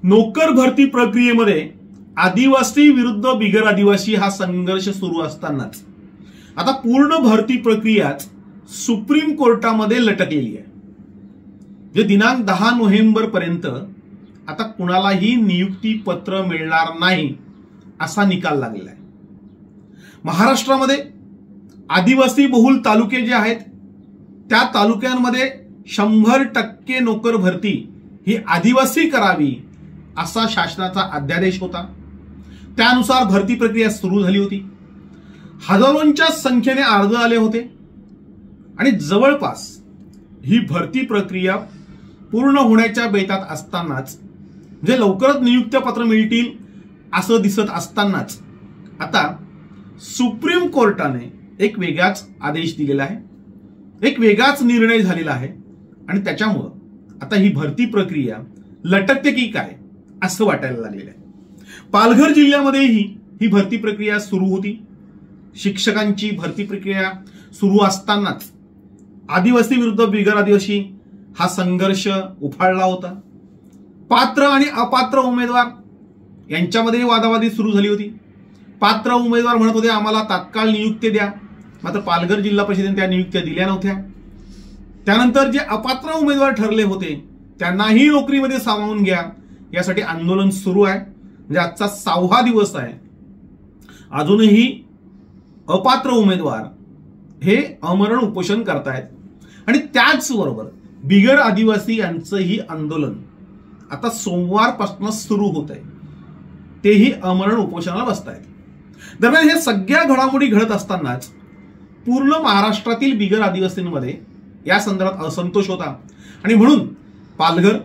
नोकर भरती प्रक्रियेमध्ये आदिवासी विरुद्ध बिगर आदिवासी हा संघर्ष सुरू असतानाच आता पूर्ण भरती प्रक्रियाच सुप्रीम कोर्टामध्ये लटकलेली आहे। जे दिनांक 10 नोव्हेंबर पर्यंत आता कुणालाही नियुक्ती पत्र मिळणार नाही असा निकाल लागलेला आहे। महाराष्ट्रामध्ये आदिवासी बहुल तालुके जे आहेत त्या तालुक्यांमध्ये 100% नोकर भरती ही आदिवासी करावी असा शासनाचा अध्यादेश होता। त्यानुसार भरती प्रक्रिया सुरू झाली होती। हजारोंच्या संख्येने अर्ज आले होते आणि जवळपास ही भरती प्रक्रिया पूर्ण होण्याच्या बेतात असतानाच जे लवकरच नियुक्ती पत्र मिळतील असं दिसत असतानाच आता सुप्रीम कोर्टाने एक वेगळाच आदेश दिलेला आहे, एक वेगळाच निर्णय झालेला आहे आणि त्याच्यामुळे आता ही भरती प्रक्रिया लटकते की काय असं वाटायला लागलेलं आहे। पालघर जिल्ह्यामध्येही ही भरती प्रक्रिया सुरू होती। शिक्षकांची भरती प्रक्रिया सुरू असतानाच आदिवासी विरुद्ध बिगर आदिवासी हा संघर्ष उफाळला होता। पात्र आणि अपात्र उमेदवार यांच्यामध्ये वादावादी सुरू झाली होती। पात्र उमेदवार म्हणत होते आम्हाला तात्काळ नियुक्ती द्या, मात्र पालघर जिल्हा परिषदेने त्या नियुक्त्या दिल्या नव्हत्या। त्यानंतर जे अपात्र उमेदवार ठरले होते त्यांनाही नोकरीमध्ये सामावून घ्या यासाठी आंदोलन सुरू आहे। म्हणजे आजचा 6वा दिवस आहे, अजूनही अपात्र उमेदवार हे अमरण उपोषण करतायत आणि त्याचबरोबर बिगर आदिवासी यांचंही आंदोलन आता सोमवारपासून सुरू होत आहे, तेही अमरण उपोषणाला बसतायत। दरम्यान हे सगळ्या घडामोडी घडत असतानाच पूर्ण महाराष्ट्रातील बिगर आदिवासींमध्ये या संदर्भात असंतोष होता आणि म्हणून पालघर,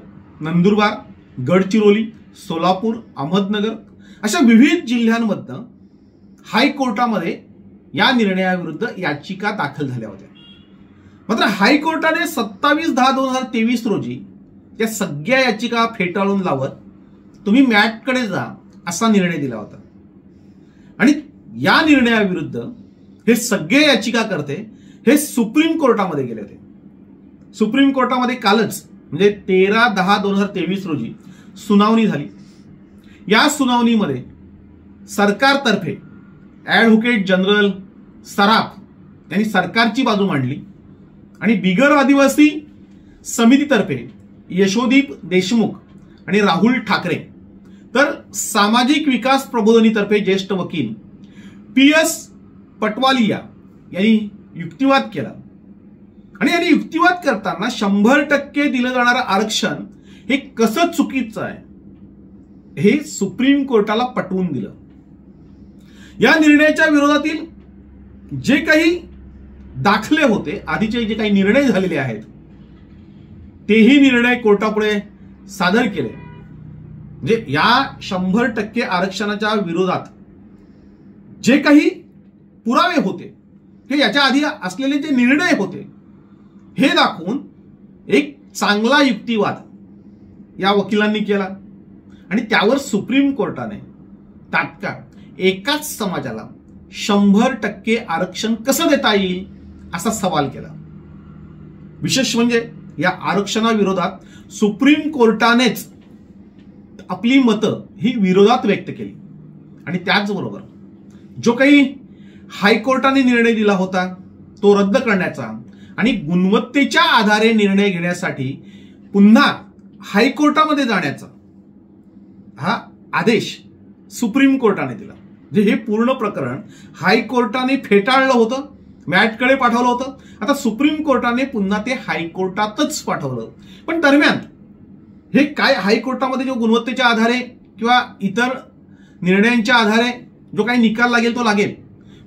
नंदुरबार, गडचिरोली, सोलापूर, अहमदनगर अशा विविध जिल्ह्यांमधनं हायकोर्टामध्ये या निर्णयाविरुद्ध याचिका दाखल झाल्या होत्या। मात्र हायकोर्टाने 27/10/2023 रोजी या सगळ्या याचिका फेटाळून लावत तुम्ही मॅटकडे जा असा निर्णय दिला होता आणि या निर्णयाविरुद्ध हे सगळे याचिकाकर्ते हे सुप्रीम कोर्टामध्ये गेले होते। सुप्रीम कोर्टामध्ये कालच म्हणजे 13/10/2023 रोजी सुनावणी झाली। या सुनावणीमध्ये सरकारतर्फे ॲडव्होकेट जनरल सराफ यांनी सरकारची बाजू मांडली आणि बिगर आदिवासी समितीतर्फे यशोदीप देशमुख आणि राहुल ठाकरे तर सामाजिक विकास प्रबोधिनीतर्फे ज्येष्ठ वकील PS पटवालिया यांनी युक्तिवाद केला आणि यांनी युक्तिवाद करताना 100% दिलं जाणारं आरक्षण हे कसं चुकीचं आहे हे सुप्रीम कोर्टाला पटवून दिलं। या निर्णयाच्या विरोधातील जे काही दाखले होते, आधीचे जे काही निर्णय झालेले आहेत तेही निर्णय कोर्टापुढे सादर केले। म्हणजे या 100% आरक्षणाच्या विरोधात जे काही पुरावे होते हे याच्या आधी असलेले जे निर्णय होते हे दाखवून एक चांगला युक्तिवाद या वकिलांनी केला आणि त्यावर सुप्रीम कोर्टाने तात्काळ एकाच समाजाला 100% आरक्षण कसं देता येईल असा सवाल केला। विशेष म्हणजे या आरक्षणाविरोधात सुप्रीम कोर्टानेच आपली मतं ही विरोधात व्यक्त केली आणि त्याचबरोबर जो काही हायकोर्टाने निर्णय दिला होता तो रद्द करण्याचा आणि गुणवत्तेच्या आधारे निर्णय घेण्यासाठी पुन्हा हायकोर्टामध्ये जाण्याचा हा आदेश सुप्रीम कोर्टाने दिला। जे हे पूर्ण प्रकरण हायकोर्टाने फेटाळलं होतं, मॅटकडे पाठवलं होतं, आता सुप्रीम कोर्टाने पुन्हा ते हायकोर्टातच पाठवलं। पण दरम्यान हे काय हायकोर्टामध्ये जो गुणवत्तेच्या आधारे किंवा इतर निर्णयांच्या आधारे जो काही निकाल लागेल तो लागेल,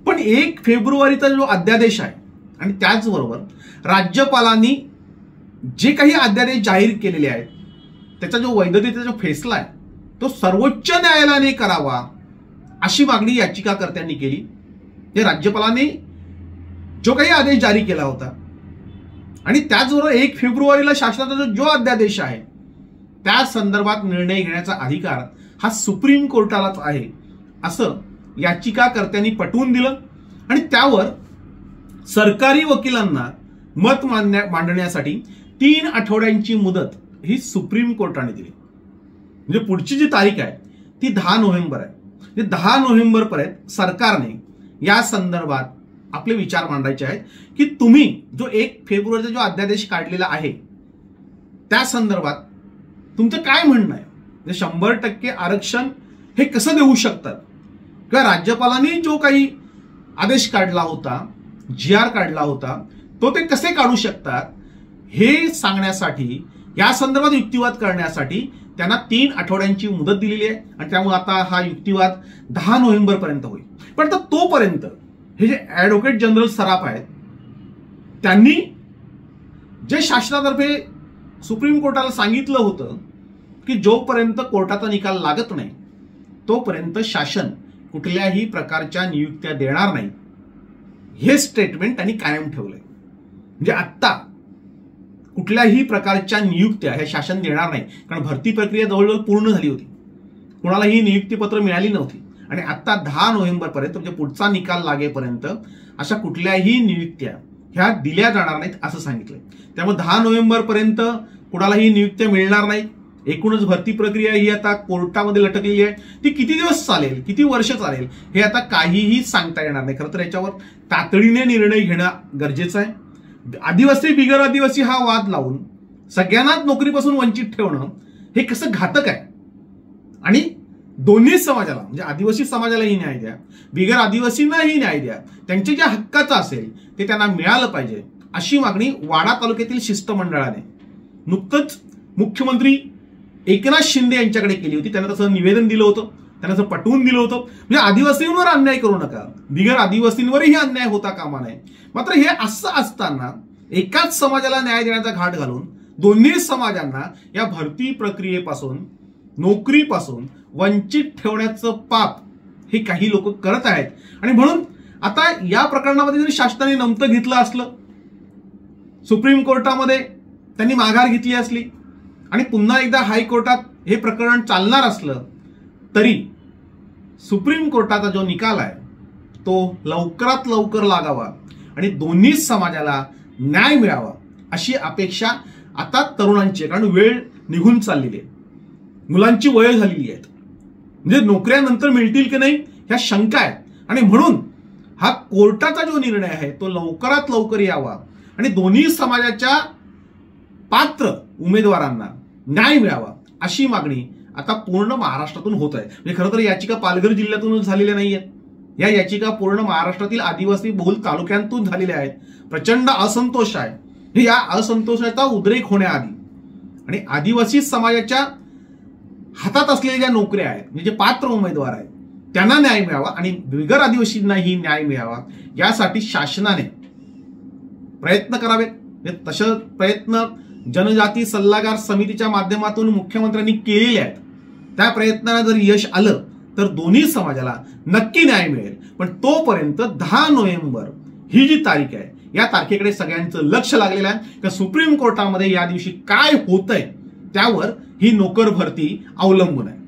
पण 1 फेब्रुवारीचा जो अध्यादेश आहे आणि त्याचबरोबर राज्यपालांनी जे काही अध्यादेश जाहीर केलेले आहेत त्याचा जो वैधतेचा जो फैसला आहे तो सर्वोच्च न्यायालयाने करावा अशी मागणी याचिकाकर्त्यांनी केली। हे राज्यपालांनी जो काही आदेश जारी केला होता आणि त्याचबरोबर 1 फेब्रुवारीला शासनाचा जो अध्यादेश आहे त्या संदर्भात निर्णय घेण्याचा अधिकार हा सुप्रीम कोर्टालाच आहे असं याचिकाकर्त्यांनी पटवून दिलं आणि त्यावर सरकारी वकिलांना मत मांडण्यासाठी 3 आठवड्यांची मुदत ही सुप्रीम कोर्टाने दिली। म्हणजे पुढची जी तारीख आहे ती 10 नोव्हेंबर आहे. 10 नोव्हेंबर पर्यंत सरकारने या संदर्भात आपले विचार मांडायचे आहेत की तुम्ही जो 1 फेब्रुवारीचा जो अध्यादेश काढलेला आहे त्या संदर्भात तुमचं काय म्हणणं आहे. म्हणजे 100% आरक्षण हे कसं देऊ शकतात किंवा राज्यपालांनी जो काही आदेश काढला होता, GR काढला होता, तो ते कसे काढू शकतात हे सांगण्यासाठी, या संदर्भात युक्तिवाद करण्यासाठी त्यांना 3 आठवड्यांची मुदत दिलेली आहे. आणि त्यामुळे आता हा युक्तिवाद 10 नोव्हेंबर पर्यंत होईल. पण तोपर्यंत हे जे ऍडव्होकेट जनरल सराफ आहेत त्यांनी जे शासनातर्फे सुप्रीम कोर्टाला सांगितलं होतं की जोपर्यंत कोर्टाचा निकाल लागत नाही तोपर्यंत शासन कुठल्याही प्रकारच्या नियुक्त्या देणार नाही, हे स्टेटमेंट त्यांनी कायम ठेवलंय. म्हणजे आत्ता कुठल्याही प्रकारच्या नियुक्त्या हे शासन देणार नाही, कारण भरती प्रक्रिया जवळजवळ पूर्ण झाली होती, कोणालाही नियुक्तीपत्र मिळाली नव्हती. आणि आता 10 नोव्हेंबर पर्यंत म्हणजे पुढचा निकाल लागेपर्यंत अशा कुठल्याही नियुक्त्या ह्या दिल्या जाणार नाहीत असं सांगितलंय. त्यामुळे 10 नोव्हेंबर पर्यंत कुणालाही नियुक्त्या मिळणार नाही. एकूणच भरती प्रक्रिया ही आता कोर्टामध्ये लटकलेली आहे. ती किती दिवस चालेल, किती वर्ष चालेल हे आता काहीही सांगता येणार नाही. खरं तर याच्यावर तातडीने निर्णय घेणं गरजेचं आहे. आदिवासी बिगर आदिवासी हा वाद लावून सगळ्यांनाच नोकरीपासून वंचित ठेवणं हे कसं घातक आहे. आणि दोन्ही समाजाला म्हणजे आदिवासी समाजालाही न्याय द्या, बिगर आदिवासींनाही न्याय द्या, त्यांच्या ज्या हक्काचं असेल ते त्यांना मिळालं पाहिजे अशी मागणी वाडा तालुक्यातील शिष्टमंडळाने नुकतंच मुख्यमंत्री एकनाथ शिंदे यांच्याकडे केली होती. त्यांना तसं निवेदन दिलं होतं, त्यांना तसं पटवून दिलं होतं. म्हणजे आदिवासींवर अन्याय करू नका, बिगर आदिवासींवरही अन्याय होता कामा नये. मात्र हे असं असताना एकाच समाजाला न्याय देण्याचा घाट घालून दोन्ही समाजांना या भरती प्रक्रियेपासून, नोकरीपासून वंचित ठेवण्याचं पाप हे काही लोक करत आहेत. आणि म्हणून आता या प्रकरणामध्ये जरी शासनाने नमतं घेतलं असलं, सुप्रीम कोर्टामध्ये त्यांनी माघार घेतली असली आणि पुन्हा एकदा हायकोर्टात हे प्रकरण चालणार असलं तरी सुप्रीम कोर्टाचा जो निकाल आहे तो लवकरात लवकर लागावा आणि दोन्ही समाजाला न्याय मिळावा अशी अपेक्षा आता तरुणांची आहे. कारण वेळ निघून चाललेली आहे, मुलांची वय झालेली आहेत, म्हणजे नोकऱ्या नंतर मिळतील की नाही ह्या शंका आहेत. आणि म्हणून हा कोर्टाचा जो निर्णय आहे तो लवकरात लवकर यावा आणि दोन्ही समाजाच्या पात्र उमेदवारांना न्याय मिळावा अशी मागणी आता पूर्ण महाराष्ट्रातून होत आहे. म्हणजे खरं तर याचिका पालघर जिल्ह्यातूनच झालेल्या नाहीयेत, या याचिका पूर्ण महाराष्ट्रातील आदिवासी बहुल तालुक्यांतून झालेल्या आहेत. प्रचंड असंतोष आहे. या असंतोषाचा उद्रेक होण्याआधी आणि आदिवासी समाजाच्या हातात असलेल्या ज्या नोकऱ्या आहेत, म्हणजे जे पात्र उमेदवार आहेत त्यांना न्याय मिळावा आणि बिगर आदिवासींनाही न्याय मिळावा यासाठी शासनाने प्रयत्न करावेत. तसे प्रयत्न जनजाती सल्लागार समितीच्या माध्यमातून मुख्यमंत्र्यांनी केलेले आहेत. त्या प्रयत्नाला जर यश आलं तर दोन्ही समाजाला नक्की न्याय मिळेल. पण तोपर्यंत 10 नोव्हेंबर ही जी तारीख आहे या तारखेकडे सगळ्यांचं लक्ष लागलेलं आहे. तर सुप्रीम कोर्टामध्ये या दिवशी काय होतंय त्यावर ही नोकर भरती अवलंबून आहे.